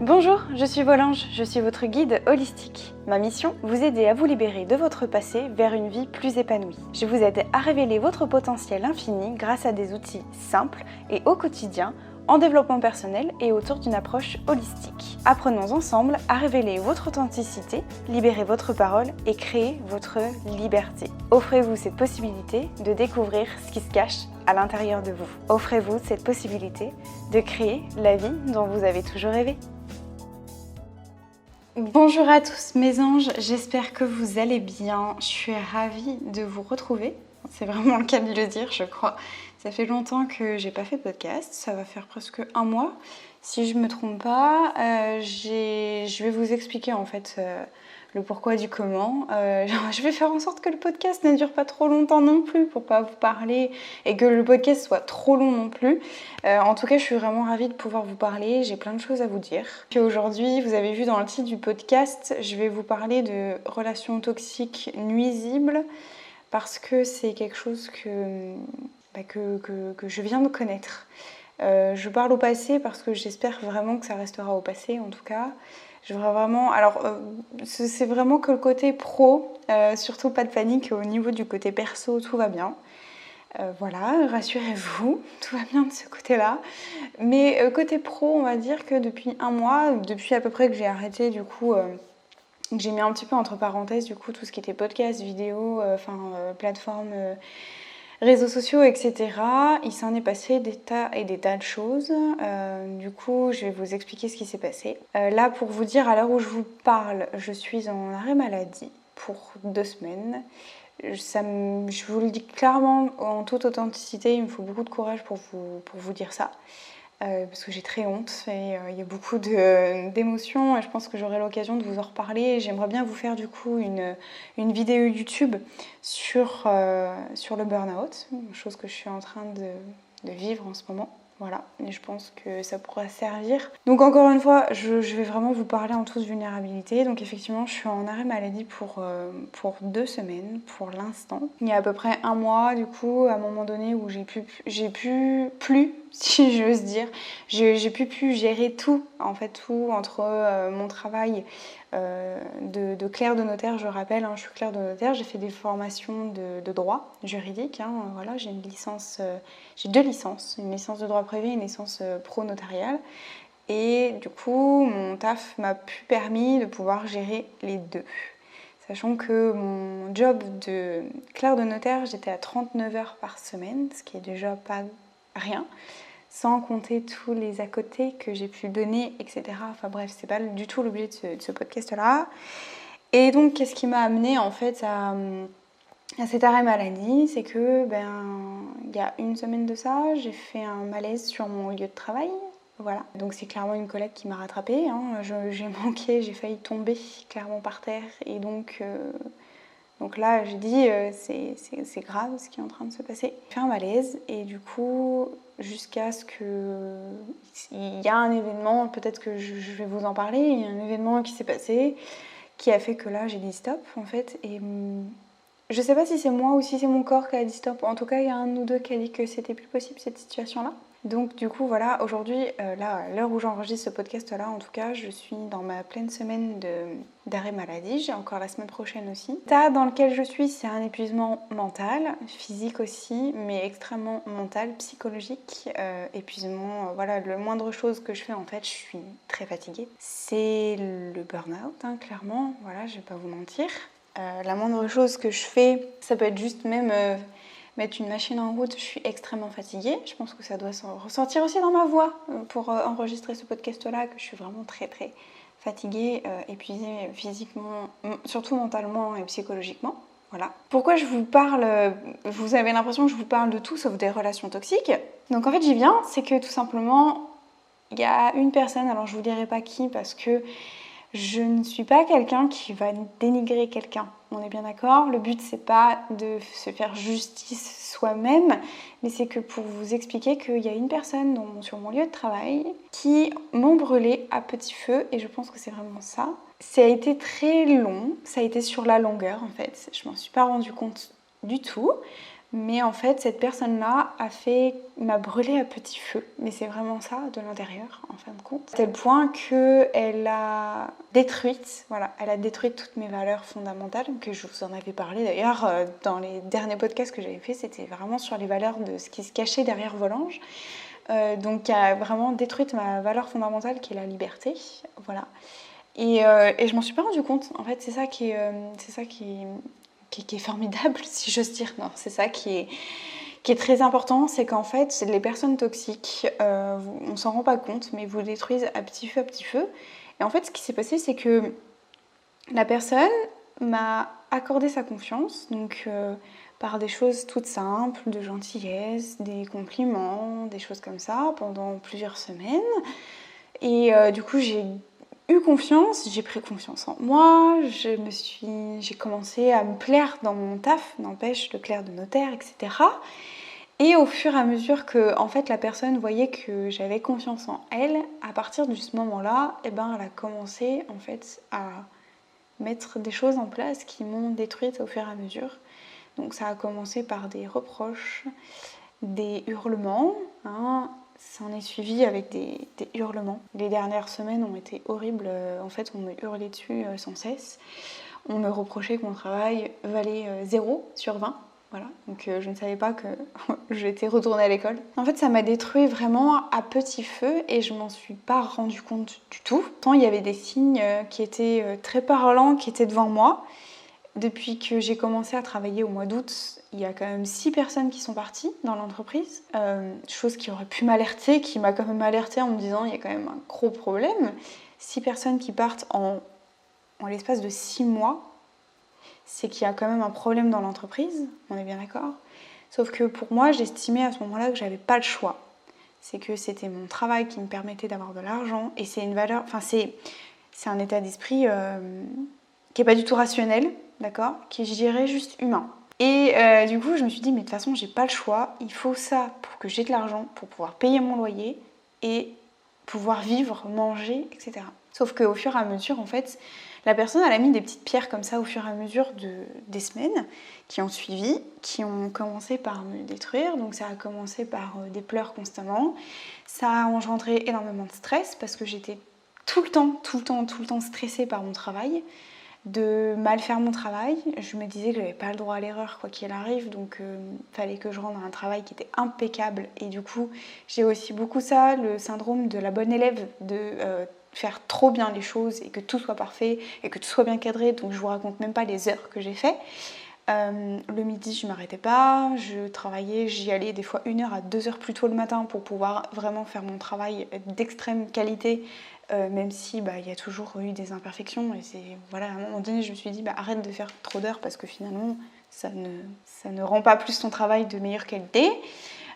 Bonjour, je suis Volange, je suis votre guide holistique. Ma mission, vous aider à vous libérer de votre passé vers une vie plus épanouie. Je vous aide à révéler votre potentiel infini grâce à des outils simples et au quotidien, en développement personnel et autour d'une approche holistique. Apprenons ensemble à révéler votre authenticité, libérer votre parole et créer votre liberté. Offrez-vous cette possibilité de découvrir ce qui se cache à l'intérieur de vous. Offrez-vous cette possibilité de créer la vie dont vous avez toujours rêvé. Bonjour à tous mes anges, j'espère que vous allez bien. Je suis ravie de vous retrouver. C'est vraiment le cas de le dire, je crois. Ça fait longtemps que j'ai pas fait de podcast, ça va faire presque un mois. Si je me trompe pas, je vais vous expliquer en fait le pourquoi du comment. Je vais faire en sorte que le podcast ne dure pas trop longtemps non plus pour pas vous parler et que le podcast soit trop long non plus. En tout cas, je suis vraiment ravie de pouvoir vous parler, j'ai plein de choses à vous dire. Puis aujourd'hui, vous avez vu dans le titre du podcast, je vais vous parler de relations toxiques nuisibles parce que c'est quelque chose que je viens de connaître. Je parle au passé parce que j'espère vraiment que ça restera au passé en tout cas. Je voudrais vraiment... Alors, c'est vraiment que le côté pro, surtout pas de panique au niveau du côté perso, tout va bien. Voilà, rassurez-vous, tout va bien de ce côté-là. Mais côté pro, on va dire que depuis un mois, depuis à peu près que j'ai arrêté du coup... j'ai mis un petit peu entre parenthèses du coup tout ce qui était podcast, vidéo, plateforme... réseaux sociaux, etc. Il s'en est passé des tas et des tas de choses. Du coup, je vais vous expliquer ce qui s'est passé. Là, pour vous dire, à l'heure où je vous parle, je suis en arrêt maladie pour 2 semaines. Je vous le dis clairement, en toute authenticité, il me faut beaucoup de courage pour vous dire ça. Parce que j'ai très honte et il y a beaucoup d'émotions et je pense que j'aurai l'occasion de vous en reparler. J'aimerais bien vous faire du coup une vidéo YouTube sur le burn-out, chose que je suis en train de vivre en ce moment. Voilà, et je pense que ça pourra servir. Donc encore une fois, je vais vraiment vous parler en toute vulnérabilité. Donc effectivement, je suis en arrêt maladie pour 2 semaines pour l'instant. Il y a à peu près un mois, du coup, à un moment donné où j'ai pu plus, si j'ose dire, j'ai pu gérer tout, en fait, tout entre mon travail de clerc de notaire, je rappelle, hein, je suis clerc de notaire, j'ai fait des formations de droit juridique, hein, voilà, j'ai une licence, j'ai 2 licences, une licence de droit privé et une licence pro notariale. Et du coup, mon taf m'a permis de pouvoir gérer les deux. Sachant que mon job de clerc de notaire, j'étais à 39 heures par semaine, ce qui est déjà pas rien, sans compter tous les à côté que j'ai pu donner, etc. Enfin bref, c'est pas du tout l'objet de ce podcast-là. Et donc, qu'est-ce qui m'a amené en fait à cet arrêt maladie? C'est que, il y a 1 semaine de ça, j'ai fait un malaise sur mon lieu de travail. Voilà, donc c'est clairement une collègue qui m'a rattrapée, hein. J'ai manqué, j'ai failli tomber clairement par terre et donc là j'ai dit c'est grave ce qui est en train de se passer. J'ai fait un malaise et du coup jusqu'à ce que il y a un événement, peut-être que je vais vous en parler, il y a un événement qui s'est passé qui a fait que là j'ai dit stop en fait et je sais pas si c'est moi ou si c'est mon corps qui a dit stop. En tout cas, il y a un ou deux qui a dit que c'était plus possible cette situation-là. Donc du coup, voilà, aujourd'hui, là, à l'heure où j'enregistre ce podcast-là, en tout cas, je suis dans ma pleine semaine d'arrêt maladie. J'ai encore la semaine prochaine aussi. L'état dans lequel je suis, c'est un épuisement mental, physique aussi, mais extrêmement mental, psychologique. Épuisement, voilà, le moindre chose que je fais, en fait, je suis très fatiguée. C'est le burn-out, hein, clairement, voilà, je vais pas vous mentir. La moindre chose que je fais, ça peut être juste même mettre une machine en route, je suis extrêmement fatiguée. Je pense que ça doit s'en ressentir aussi dans ma voix pour enregistrer ce podcast-là, que je suis vraiment très très fatiguée, épuisée physiquement, surtout mentalement et psychologiquement. Voilà. Pourquoi je vous parle, vous avez l'impression que je vous parle de tout sauf des relations toxiques. Donc en fait j'y viens, c'est que tout simplement, il y a une personne, alors je vous dirai pas qui parce que je ne suis pas quelqu'un qui va dénigrer quelqu'un, on est bien d'accord. Le but c'est pas de se faire justice soi-même, mais c'est que pour vous expliquer qu'il y a une personne sur mon lieu de travail qui m'ont brûlé à petit feu et je pense que c'est vraiment ça. Ça a été très long, ça a été sur la longueur en fait, je m'en suis pas rendu compte du tout. Mais en fait, cette personne-là m'a brûlé à petit feu. Mais c'est vraiment ça, de l'intérieur, en fin de compte. À tel point qu'elle a détruite, elle a détruit toutes mes valeurs fondamentales, que je vous en avais parlé d'ailleurs dans les derniers podcasts que j'avais fait. C'était vraiment sur les valeurs de ce qui se cachait derrière Volange. Donc, qui a vraiment détruit ma valeur fondamentale, qui est la liberté. Voilà. Et je m'en suis pas rendu compte. En fait, c'est ça qui est formidable, si j'ose dire. Non, c'est ça qui est très important, c'est qu'en fait, les personnes toxiques, on s'en rend pas compte, mais vous détruisent à petit feu, à petit feu. Et en fait, ce qui s'est passé, c'est que la personne m'a accordé sa confiance, donc par des choses toutes simples, de gentillesse, des compliments, des choses comme ça, pendant plusieurs semaines. Et du coup, j'ai eu confiance, j'ai pris confiance en moi, j'ai commencé à me plaire dans mon taf, n'empêche, le clerc de notaire, etc. Et au fur et à mesure que en fait, la personne voyait que j'avais confiance en elle, à partir de ce moment-là, elle a commencé en fait à mettre des choses en place qui m'ont détruite au fur et à mesure. Donc ça a commencé par des reproches, des hurlements, ça en est suivi avec des hurlements. Les dernières semaines ont été horribles. En fait, on me hurlait dessus sans cesse. On me reprochait que mon travail valait 0 sur 20. Voilà. Donc je ne savais pas que j'étais retournée à l'école. En fait, ça m'a détruit vraiment à petit feu et je m'en suis pas rendu compte du tout. Pourtant, il y avait des signes qui étaient très parlants, qui étaient devant moi. Depuis que j'ai commencé à travailler au mois d'août, il y a quand même 6 personnes qui sont parties dans l'entreprise. Chose qui aurait pu m'alerter, qui m'a quand même alertée en me disant il y a quand même un gros problème. 6 personnes qui partent en l'espace de 6 mois, c'est qu'il y a quand même un problème dans l'entreprise, on est bien d'accord. Sauf que pour moi, j'estimais à ce moment-là que j'avais pas le choix. C'est que c'était mon travail qui me permettait d'avoir de l'argent et c'est une valeur, c'est un état d'esprit qui n'est pas du tout rationnel, d'accord, qui est, je dirais, juste humain. Et du coup, je me suis dit, mais de toute façon, j'ai pas le choix, il faut ça pour que j'ai de l'argent, pour pouvoir payer mon loyer et pouvoir vivre, manger, etc. Sauf qu'au fur et à mesure, en fait, la personne, elle a mis des petites pierres comme ça au fur et à mesure des semaines qui ont suivi, qui ont commencé par me détruire. Donc ça a commencé par des pleurs constamment. Ça a engendré énormément de stress parce que j'étais tout le temps stressée par mon travail, de mal faire mon travail. Je me disais que j'avais pas le droit à l'erreur quoi qu'il arrive, donc fallait que je rende un travail qui était impeccable. Et du coup, j'ai aussi beaucoup ça, le syndrome de la bonne élève, de faire trop bien les choses et que tout soit parfait et que tout soit bien cadré. Donc je vous raconte même pas les heures que j'ai fait. Le midi, je m'arrêtais pas, je travaillais, j'y allais des fois 1 heure à 2 heures plus tôt le matin pour pouvoir vraiment faire mon travail d'extrême qualité, même si il y a toujours eu des imperfections. Et à un moment donné, je me suis dit arrête de faire trop d'heures parce que finalement, ça ne rend pas plus ton travail de meilleure qualité.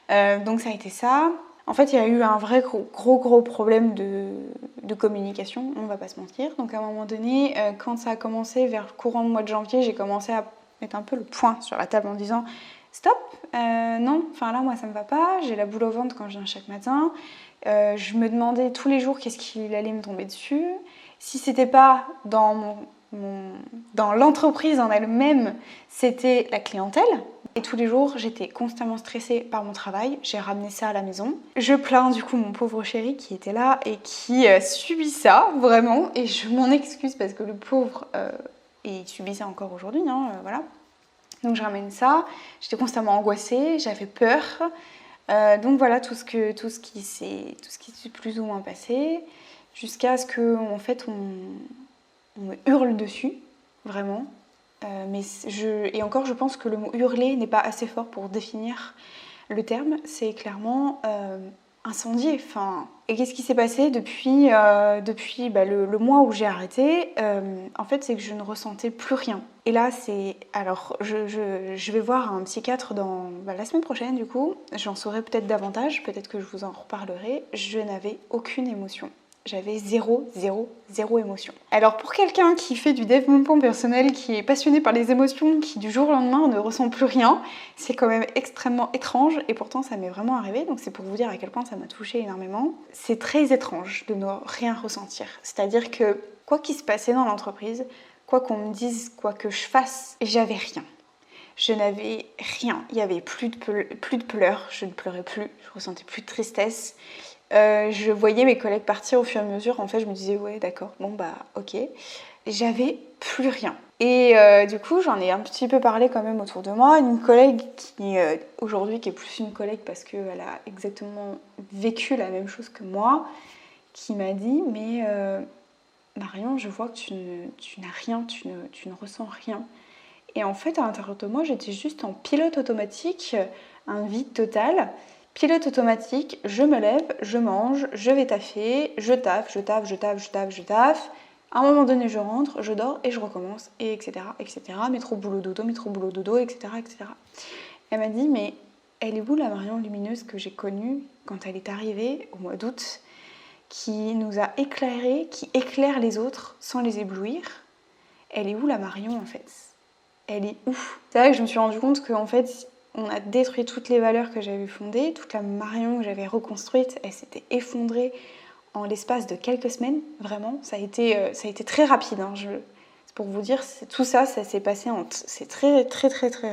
Donc ça a été ça. En fait, il y a eu un vrai gros problème de communication, on va pas se mentir. Donc à un moment donné, quand ça a commencé vers le courant du mois de janvier, j'ai commencé à mettre un peu le point sur la table en disant stop, non, là moi ça me va pas, j'ai la boule au ventre quand je viens chaque matin. Je me demandais tous les jours qu'est-ce qu'il allait me tomber dessus. Si c'était pas dans l'entreprise en elle-même, c'était la clientèle. Et tous les jours, j'étais constamment stressée par mon travail. J'ai ramené ça à la maison. Je plains du coup mon pauvre chéri qui était là et qui subit ça, vraiment. Et je m'en excuse parce que le pauvre, il subit ça encore aujourd'hui, voilà. Donc je ramène ça. J'étais constamment angoissée, j'avais peur. Donc voilà tout ce qui s'est plus ou moins passé. Jusqu'à ce qu'en fait, on me hurle dessus, vraiment. Et encore, je pense que le mot hurler n'est pas assez fort pour définir le terme. C'est clairement incendié. Et qu'est-ce qui s'est passé depuis le mois où j'ai arrêté en fait, c'est que je ne ressentais plus rien. Et là, alors, je vais voir un psychiatre la semaine prochaine, du coup. J'en saurai peut-être davantage, peut-être que je vous en reparlerai. Je n'avais aucune émotion. J'avais zéro émotion. Alors pour quelqu'un qui fait du développement personnel, qui est passionné par les émotions, qui du jour au lendemain ne ressent plus rien, c'est quand même extrêmement étrange et pourtant ça m'est vraiment arrivé, donc c'est pour vous dire à quel point ça m'a touchée énormément. C'est très étrange de ne rien ressentir, c'est-à-dire que quoi qu'il se passait dans l'entreprise, quoi qu'on me dise, quoi que je fasse, j'avais rien. Je n'avais rien, il n'y avait plus de pleurs, je ne pleurais plus, je ressentais plus de tristesse. Je voyais mes collègues partir au fur et à mesure, en fait je me disais ouais d'accord, bon bah ok. J'avais plus rien. Et du coup j'en ai un petit peu parlé quand même autour de moi. Une collègue qui aujourd'hui qui est plus une collègue parce qu'elle a exactement vécu la même chose que moi, qui m'a dit mais Marion, je vois que tu n'as rien, tu ne ressens rien. Et en fait, à l'intérieur de moi, j'étais juste en pilote automatique, un vide total. Pilote automatique, je me lève, je mange, je vais taffer, je taffe. À un moment donné, je rentre, je dors et je recommence, et etc. Métro, boulot, dodo, etc. Elle m'a dit, mais elle est où la Marion lumineuse que j'ai connue quand elle est arrivée au mois d'août, qui nous a éclairés, qui éclaire les autres sans les éblouir? Elle est où la Marion en fait? Elle est où? C'est vrai que je me suis rendu compte qu'en fait, on a détruit toutes les valeurs que j'avais fondées, toute la Marion que j'avais reconstruite, elle s'était effondrée en l'espace de quelques semaines, vraiment. Ça a été très rapide, hein. C'est pour vous dire, tout ça, ça s'est passé c'est très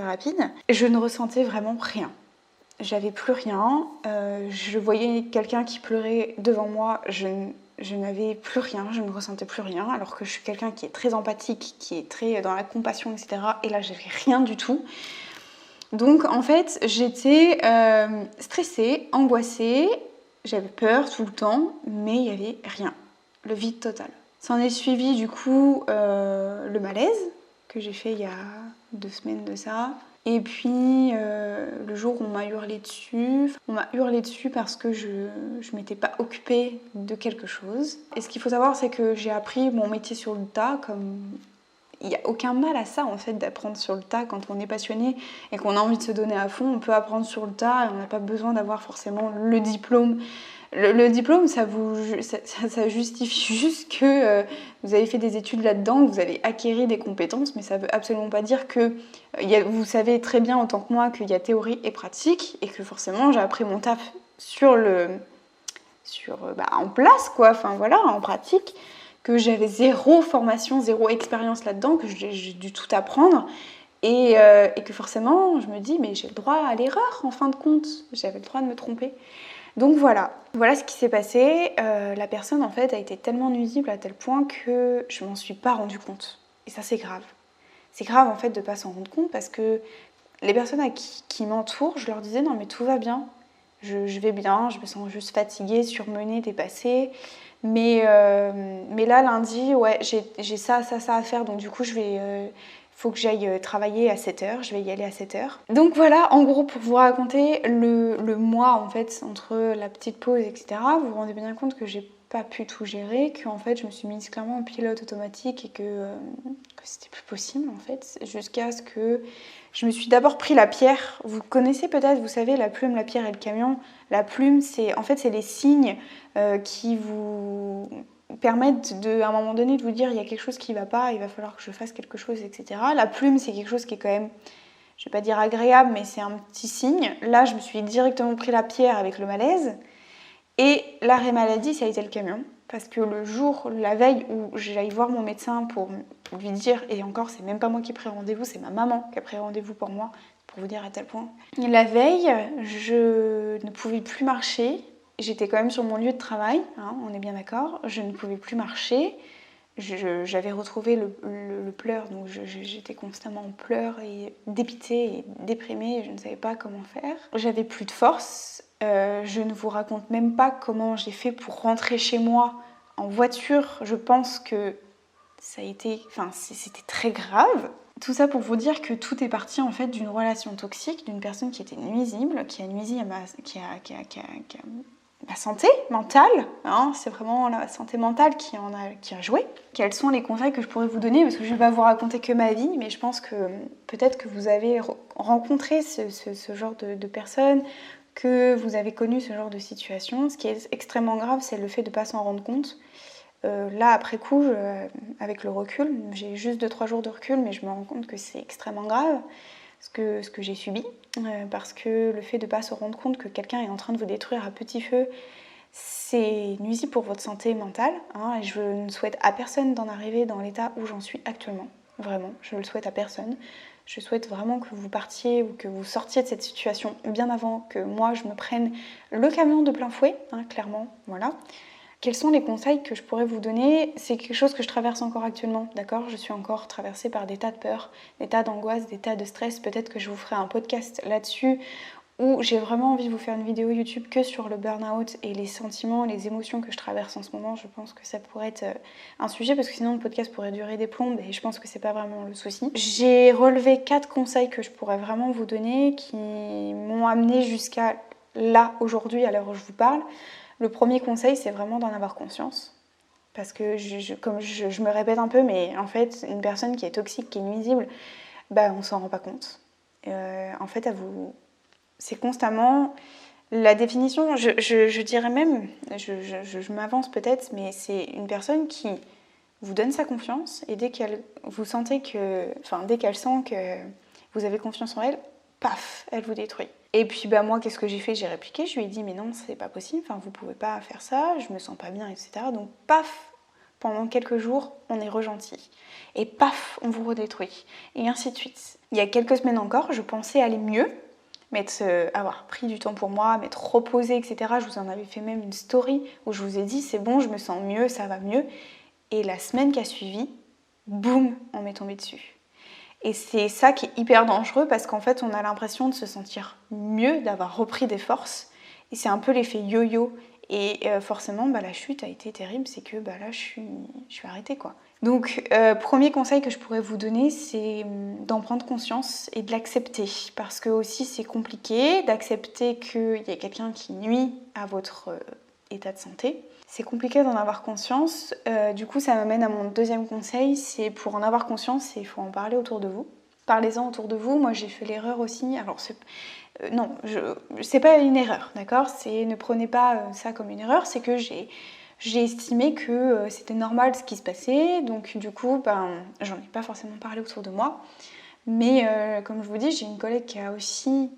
rapide. Je ne ressentais vraiment rien. J'avais plus rien. Je voyais quelqu'un qui pleurait devant moi, je n'avais plus rien, je ne ressentais plus rien, alors que je suis quelqu'un qui est très empathique, qui est très dans la compassion, etc. Et là, j'avais rien du tout. Donc, en fait, j'étais stressée, angoissée, j'avais peur tout le temps, mais il n'y avait rien. Le vide total. S'en est suivi, du coup, le malaise que j'ai fait il y a 2 semaines de ça. Et puis, le jour où on m'a hurlé dessus parce que je m'étais pas occupée de quelque chose. Et ce qu'il faut savoir, c'est que j'ai appris mon métier sur le tas, comme il n'y a aucun mal à ça, en fait, d'apprendre sur le tas. Quand on est passionné et qu'on a envie de se donner à fond, on peut apprendre sur le tas et on n'a pas besoin d'avoir forcément le diplôme. Le diplôme, ça justifie juste que vous avez fait des études là-dedans, que vous avez acquis des compétences, mais ça veut absolument pas dire que vous savez très bien autant que moi qu'il y a théorie et pratique, et que forcément j'ai appris mon taf en place, quoi, enfin voilà, en pratique, que j'avais zéro formation, zéro expérience là-dedans, que j'ai dû tout apprendre, et que forcément je me dis mais j'ai le droit à l'erreur en fin de compte, j'avais le droit de me tromper. Donc voilà ce qui s'est passé. La personne en fait a été tellement nuisible à tel point que je m'en suis pas rendu compte. Et ça c'est grave. C'est grave en fait de pas s'en rendre compte parce que les personnes qui m'entourent, je leur disais non mais tout va bien, je vais bien, je me sens juste fatiguée, surmenée, dépassée. Mais là lundi, ouais, j'ai ça à faire, donc du coup je vais... faut que j'aille travailler à 7h, je vais y aller à 7h. Donc voilà, en gros, pour vous raconter le mois, en fait, entre la petite pause, etc., vous vous rendez bien compte que j'ai pas pu tout gérer, que en fait, je me suis mise clairement en pilote automatique et que c'était plus possible, en fait, jusqu'à ce que je me suis d'abord pris la pierre. Vous connaissez peut-être, vous savez, la plume, la pierre et le camion. La plume, c'est les signes qui vous permettent à un moment donné de vous dire il y a quelque chose qui ne va pas, il va falloir que je fasse quelque chose, etc. La plume, c'est quelque chose qui est quand même, je ne vais pas dire agréable, mais c'est un petit signe. Là, je me suis directement pris la pierre avec le malaise. Et l'arrêt maladie, ça a été le camion. Parce que la veille où j'allais voir mon médecin pour lui dire, et encore, c'est même pas moi qui ai pris rendez-vous, c'est ma maman qui a pris rendez-vous pour moi, pour vous dire à tel point. Et la veille, je ne pouvais plus marcher. J'étais quand même sur mon lieu de travail, hein, on est bien d'accord. Je ne pouvais plus marcher. J'avais retrouvé le pleur, donc j'étais constamment en pleurs et dépitée et déprimée, et je ne savais pas comment faire. J'avais plus de force. Je ne vous raconte même pas comment j'ai fait pour rentrer chez moi en voiture. Je pense que c'était très grave. Tout ça pour vous dire que tout est parti en fait d'une relation toxique, d'une personne qui était nuisible, qui a nuisi à ma santé mentale, hein, c'est vraiment la santé mentale qui a joué. Quels sont les conseils que je pourrais vous donner? Parce que je ne vais pas vous raconter que ma vie, mais je pense que peut-être que vous avez rencontré ce genre de personnes, que vous avez connu ce genre de situation. Ce qui est extrêmement grave, c'est le fait de ne pas s'en rendre compte. Là, après coup, avec le recul, j'ai juste 2-3 jours de recul, mais je me rends compte que c'est extrêmement grave ce que j'ai subi, parce que le fait de ne pas se rendre compte que quelqu'un est en train de vous détruire à petit feu, c'est nuisible pour votre santé mentale, hein, et je ne souhaite à personne d'en arriver dans l'état où j'en suis actuellement. Vraiment, je ne le souhaite à personne. Je souhaite vraiment que vous partiez ou que vous sortiez de cette situation bien avant que moi je me prenne le camion de plein fouet, hein, clairement, voilà. Quels sont les conseils que je pourrais vous donner? C'est quelque chose que je traverse encore actuellement, d'accord? Je suis encore traversée par des tas de peurs, des tas d'angoisses, des tas de stress. Peut-être que je vous ferai un podcast là-dessus où j'ai vraiment envie de vous faire une vidéo YouTube que sur le burn-out et les sentiments, les émotions que je traverse en ce moment. Je pense que ça pourrait être un sujet parce que sinon le podcast pourrait durer des plombes et je pense que c'est pas vraiment le souci. J'ai relevé 4 conseils que je pourrais vraiment vous donner qui m'ont amené jusqu'à là, aujourd'hui, à l'heure où je vous parle. Le premier conseil, c'est vraiment d'en avoir conscience. Parce que, comme je me répète un peu, mais en fait, une personne qui est toxique, qui est nuisible, bah, on s'en rend pas compte. En fait, c'est constamment la définition, je dirais même, je m'avance peut-être, mais c'est une personne qui vous donne sa confiance et dès qu'elle sent que vous avez confiance en elle, paf, elle vous détruit. Et puis bah moi, qu'est-ce que j'ai fait? J'ai répliqué, je lui ai dit mais non, c'est pas possible, enfin, vous pouvez pas faire ça, je me sens pas bien, etc. Donc paf, pendant quelques jours, on est regentil. Et paf, on vous redétruit. Et ainsi de suite. Il y a quelques semaines encore, je pensais aller mieux, avoir pris du temps pour moi, m'être reposée, etc. Je vous en avais fait même une story où je vous ai dit c'est bon, je me sens mieux, ça va mieux. Et la semaine qui a suivi, boum, on m'est tombé dessus. Et c'est ça qui est hyper dangereux parce qu'en fait, on a l'impression de se sentir mieux, d'avoir repris des forces. Et c'est un peu l'effet yo-yo. Et forcément, la chute a été terrible, c'est que là, je suis arrêtée, quoi. Donc, premier conseil que je pourrais vous donner, c'est d'en prendre conscience et de l'accepter. Parce que aussi, c'est compliqué d'accepter qu'il y a quelqu'un qui nuit à votre état de santé. C'est compliqué d'en avoir conscience. Du coup, ça m'amène à mon deuxième conseil, c'est pour en avoir conscience, il faut en parler autour de vous. Parlez-en autour de vous. Moi, j'ai fait l'erreur aussi. Alors, c'est pas une erreur, d'accord? Ne prenez pas ça comme une erreur. C'est que j'ai estimé que c'était normal ce qui se passait. Donc, du coup, j'en ai pas forcément parlé autour de moi. Mais comme je vous dis, j'ai une collègue qui a aussi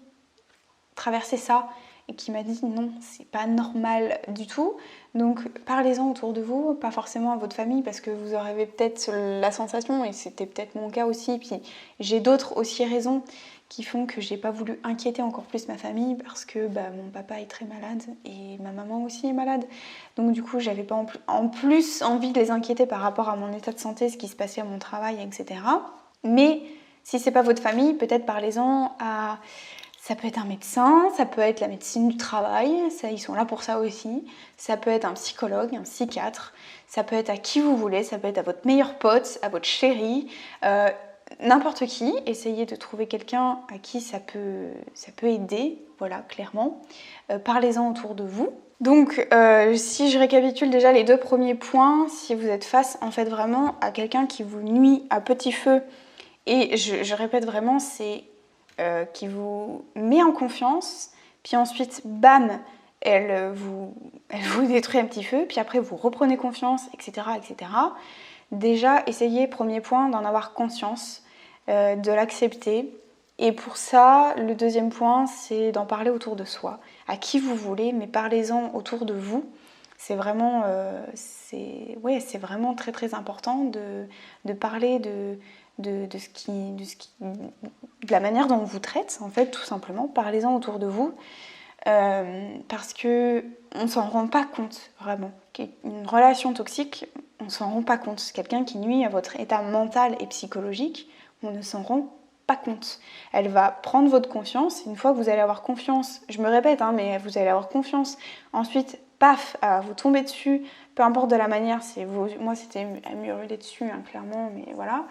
traversé ça et qui m'a dit non, c'est pas normal du tout. Donc parlez-en autour de vous, pas forcément à votre famille parce que vous aurez peut-être la sensation, et c'était peut-être mon cas aussi, puis j'ai d'autres aussi raisons qui font que j'ai pas voulu inquiéter encore plus ma famille parce que mon papa est très malade et ma maman aussi est malade. Donc du coup j'avais pas en plus envie de les inquiéter par rapport à mon état de santé, ce qui se passait à mon travail, etc. Mais si c'est pas votre famille, peut-être parlez-en à... Ça peut être un médecin, ça peut être la médecine du travail, ils sont là pour ça aussi. Ça peut être un psychologue, un psychiatre, ça peut être à qui vous voulez, ça peut être à votre meilleur pote, à votre chéri, n'importe qui. Essayez de trouver quelqu'un à qui ça peut aider, voilà, clairement. Parlez-en autour de vous. Donc, si je récapitule déjà les 2 premiers points, si vous êtes face en fait vraiment à quelqu'un qui vous nuit à petit feu, et je répète vraiment, c'est... qui vous met en confiance, puis ensuite, bam, elle vous détruit un petit feu, puis après vous reprenez confiance, etc. etc. Déjà, essayez, premier point, d'en avoir conscience, de l'accepter. Et pour ça, le deuxième point, c'est d'en parler autour de soi, à qui vous voulez, mais parlez-en autour de vous. C'est vraiment, c'est vraiment très très important de parler de la manière dont on vous traite, en fait, tout simplement. Parlez-en autour de vous, parce que on s'en rend pas compte, vraiment. Une relation toxique, on s'en rend pas compte. Quelqu'un qui nuit à votre état mental et psychologique, on ne s'en rend pas compte. Elle va prendre votre confiance. Une fois que vous allez avoir confiance, je me répète, mais vous allez avoir confiance. Ensuite, paf, vous tombez dessus, peu importe de la manière. Moi, c'était à me hurler dessus, clairement, mais voilà.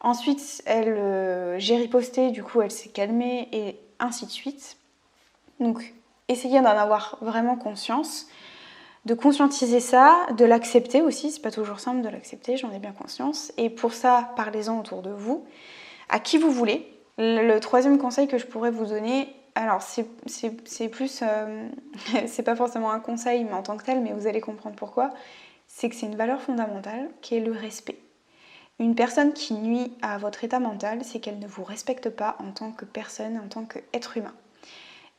Ensuite, j'ai riposté, du coup, elle s'est calmée, et ainsi de suite. Donc, essayez d'en avoir vraiment conscience, de conscientiser ça, de l'accepter aussi. C'est pas toujours simple de l'accepter, j'en ai bien conscience. Et pour ça, parlez-en autour de vous, à qui vous voulez. Le troisième conseil que je pourrais vous donner, alors c'est plus... c'est pas forcément un conseil, mais en tant que tel, mais vous allez comprendre pourquoi, c'est que c'est une valeur fondamentale qui est le respect. Une personne qui nuit à votre état mental, c'est qu'elle ne vous respecte pas en tant que personne, en tant qu'être humain.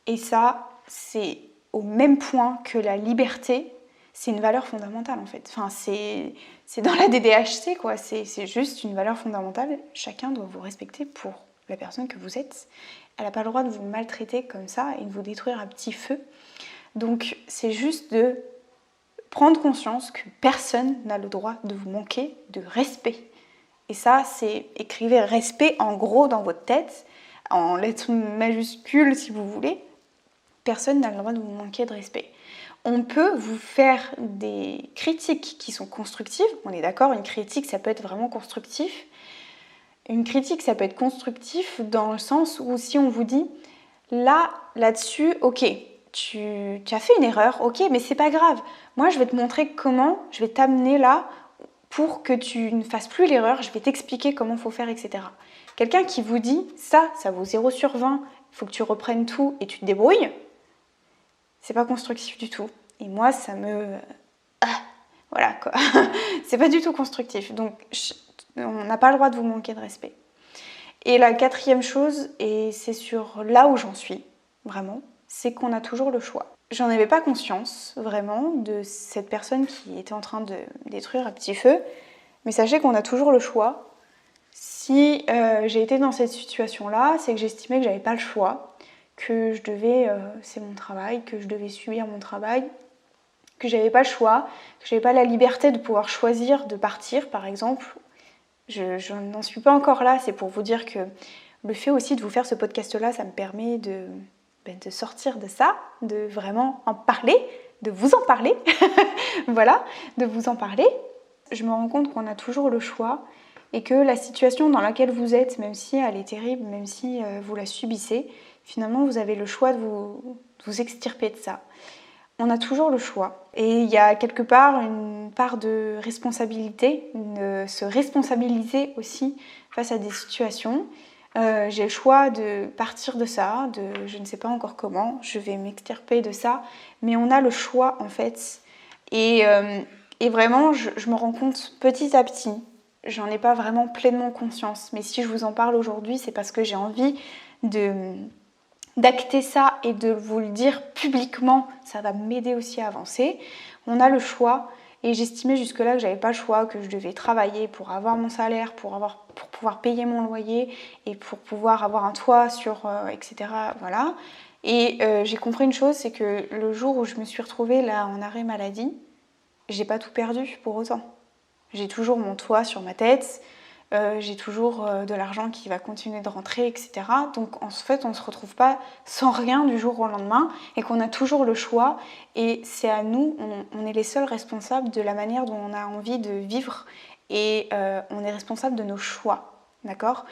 Et ça, c'est au même point que la liberté, c'est une valeur fondamentale en fait. Enfin, c'est dans la DDHC, quoi. C'est juste une valeur fondamentale. Chacun doit vous respecter pour la personne que vous êtes. Elle n'a pas le droit de vous maltraiter comme ça et de vous détruire à petit feu. Donc c'est juste de prendre conscience que personne n'a le droit de vous manquer de respect. Et ça, c'est écrivez respect en gros dans votre tête, en lettres majuscules si vous voulez. Personne n'a le droit de vous manquer de respect. On peut vous faire des critiques qui sont constructives. On est d'accord, une critique, ça peut être vraiment constructif. Une critique, ça peut être constructif dans le sens où si on vous dit là-dessus, ok, tu as fait une erreur, ok, mais c'est pas grave. Moi, je vais te montrer comment, je vais t'amener là pour que tu ne fasses plus l'erreur, je vais t'expliquer comment il faut faire, etc. Quelqu'un qui vous dit ça vaut 0 sur 20, il faut que tu reprennes tout et tu te débrouilles, c'est pas constructif du tout. Et moi, ça me... voilà quoi. C'est pas du tout constructif. Donc, on n'a pas le droit de vous manquer de respect. Et la quatrième chose, et c'est sur là où j'en suis, vraiment, c'est qu'on a toujours le choix. J'en avais pas conscience, vraiment, de cette personne qui était en train de détruire à petit feu, mais sachez qu'on a toujours le choix. Si j'ai été dans cette situation-là, c'est que j'estimais que j'avais pas le choix, que je devais, c'est mon travail, que je devais subir mon travail, que j'avais pas le choix, que j'avais pas la liberté de pouvoir choisir de partir, par exemple. Je n'en suis pas encore là, c'est pour vous dire que le fait aussi de vous faire ce podcast-là, ça me permet de sortir de ça, de vraiment en parler, de vous en parler, voilà, de vous en parler. Je me rends compte qu'on a toujours le choix et que la situation dans laquelle vous êtes, même si elle est terrible, même si vous la subissez, finalement vous avez le choix de vous extirper de ça. On a toujours le choix. Et il y a quelque part une part de responsabilité, se responsabiliser aussi face à des situations. J'ai le choix de partir de ça, je ne sais pas encore comment, je vais m'extirper de ça, mais on a le choix en fait. Et vraiment, je me rends compte petit à petit, j'en ai pas vraiment pleinement conscience, mais si je vous en parle aujourd'hui, c'est parce que j'ai envie d'acter ça et de vous le dire publiquement, ça va m'aider aussi à avancer. On a le choix et j'estimais jusque-là que j'avais pas le choix, que je devais travailler pour avoir mon salaire, pour pouvoir payer mon loyer et pour pouvoir avoir un toit sur, etc. Voilà. Et j'ai compris une chose, c'est que le jour où je me suis retrouvée là en arrêt maladie, j'ai pas tout perdu pour autant. J'ai toujours mon toit sur ma tête, j'ai toujours de l'argent qui va continuer de rentrer, etc. Donc en fait, on ne se retrouve pas sans rien du jour au lendemain et qu'on a toujours le choix. Et c'est à nous, on est les seuls responsables de la manière dont on a envie de vivre et on est responsable de nos choix, d'accord ?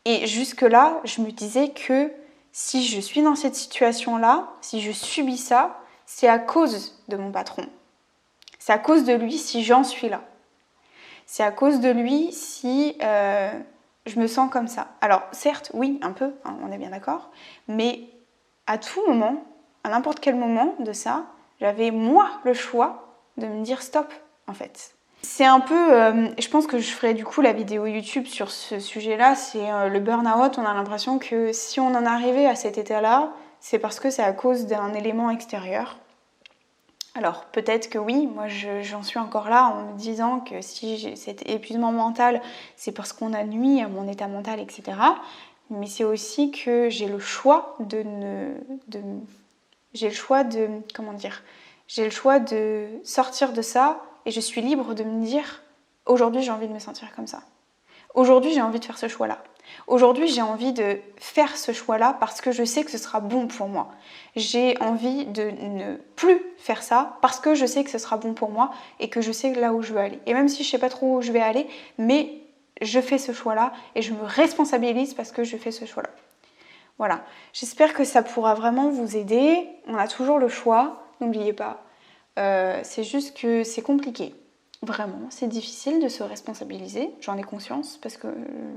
Et jusque-là, je me disais que si je suis dans cette situation-là, si je subis ça, c'est à cause de mon patron. C'est à cause de lui si j'en suis là. C'est à cause de lui si je me sens comme ça. Alors certes, oui, un peu, hein, on est bien d'accord, mais à tout moment, à n'importe quel moment de ça, j'avais moi le choix de me dire stop, en fait. C'est un peu, je pense que je ferai du coup la vidéo YouTube sur ce sujet-là, c'est le burn-out. On a l'impression que si on en arrivait à cet état-là, c'est parce que c'est à cause d'un élément extérieur. Alors peut-être que oui, moi j'en suis encore là en me disant que si j'ai cet épuisement mental, c'est parce qu'on a nui à mon état mental, etc. Mais c'est aussi que j'ai le choix j'ai le choix de sortir de ça et je suis libre de me dire aujourd'hui j'ai envie de me sentir comme ça. Aujourd'hui j'ai envie de faire ce choix-là. Aujourd'hui, j'ai envie de faire ce choix-là parce que je sais que ce sera bon pour moi. J'ai envie de ne plus faire ça parce que je sais que ce sera bon pour moi et que je sais là où je veux aller. Et même si je ne sais pas trop où je vais aller, mais je fais ce choix-là et je me responsabilise parce que je fais ce choix-là. Voilà. J'espère que ça pourra vraiment vous aider. On a toujours le choix, n'oubliez pas. C'est juste que c'est compliqué. Vraiment, c'est difficile de se responsabiliser, j'en ai conscience parce que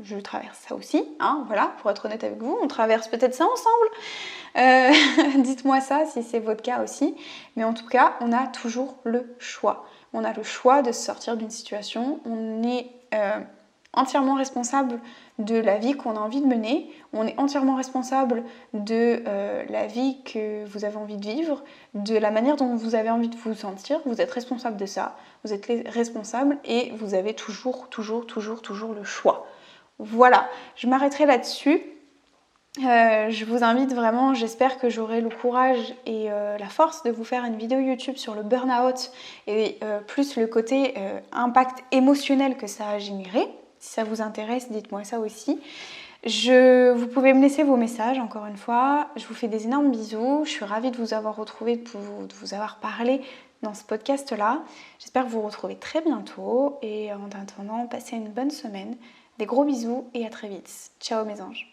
je traverse ça aussi, hein, voilà, pour être honnête avec vous, on traverse peut-être ça ensemble. Dites-moi ça si c'est votre cas aussi, mais en tout cas, on a toujours le choix. On a le choix de sortir d'une situation, on est entièrement responsable de la vie qu'on a envie de mener, on est entièrement responsable de la vie que vous avez envie de vivre, de la manière dont vous avez envie de vous sentir, vous êtes responsable de ça, vous êtes responsable et vous avez toujours le choix. Voilà, je m'arrêterai là-dessus. Je vous invite vraiment, j'espère que j'aurai le courage et la force de vous faire une vidéo YouTube sur le burn-out et plus le côté impact émotionnel que ça a généré. Si ça vous intéresse, dites-moi ça aussi. Vous pouvez me laisser vos messages, encore une fois. Je vous fais des énormes bisous. Je suis ravie de vous avoir retrouvé, de vous avoir parlé dans ce podcast-là. J'espère vous retrouver très bientôt. Et en attendant, passez une bonne semaine. Des gros bisous et à très vite. Ciao mes anges.